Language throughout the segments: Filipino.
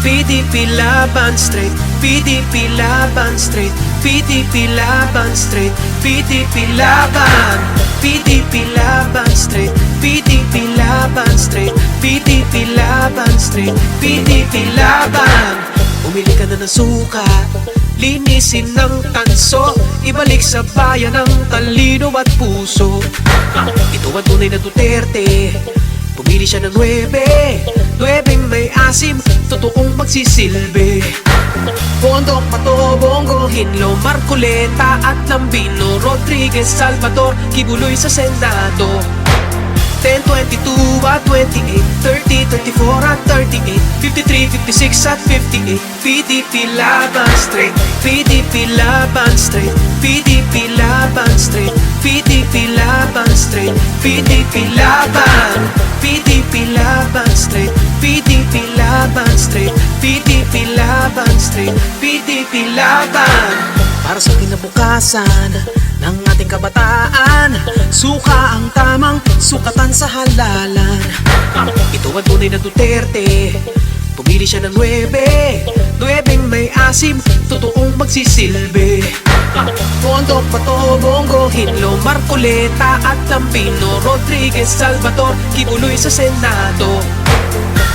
PDP laban straight, PDP laban straight, PDP laban straight, PDP laban, PDP laban straight, PDP laban straight, PDP laban straight, PDP laban. Bumili ka na ng suka, linisin ng tanso, ibalik sa bayan ang talino at puso. Ito ang tunay na Duterte, pumili siya ng 9 may asim, totoong magsisilbi. Bondok, Pato, Bongo, Hinlo, Marcoleta at Lambino, Rodriguez, Salvador, Kibuloy sa Senado. 10, 22 at 28, 30, 34 at 38, 53, 56 at 58. PDP laban straight, PDP laban straight, PDP laban straight, PDP laban straight, PDP laban, PDP laban straight, PDP laban straight, PDP laban straight, PDP laban. Para sa kinabukasan ng ating kabataan, suka ang tamang sukatan sa halalan. Ito ang tunay na Duterte, pumili siya ng 9 may asim, totoong magsisilbi. Bondok, Pato, Bongo, Hinlo, Marcoleta at Lambino, Rodriguez, Salvador, Kibuloy sa Senado.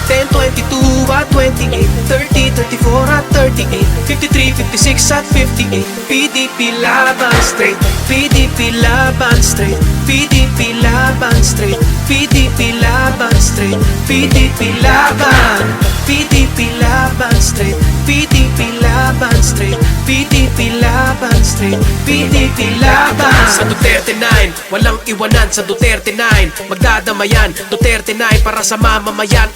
10, 22 at 28, 30, 34 at 38, 53, 56 at 58. PDP laban straight, PDP laban straight, PDP laban straight, PDP laban straight, PDP laban, PDP laban straight, PDP laban straight, PDP laban straight, PDP laban. Sa Duterte 9, walang iwanan. Sa Duterte 9, magdadamayan. Duterte 9 para sa mamamayan.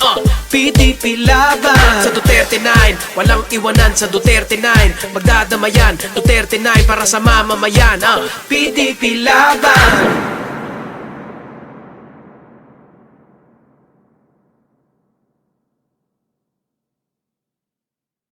PDP laban. Sa Duterte 9, walang iwanan. Sa Duterte 9, magdadamayan. Duterte 9 para sa mamamayan. PDP laban.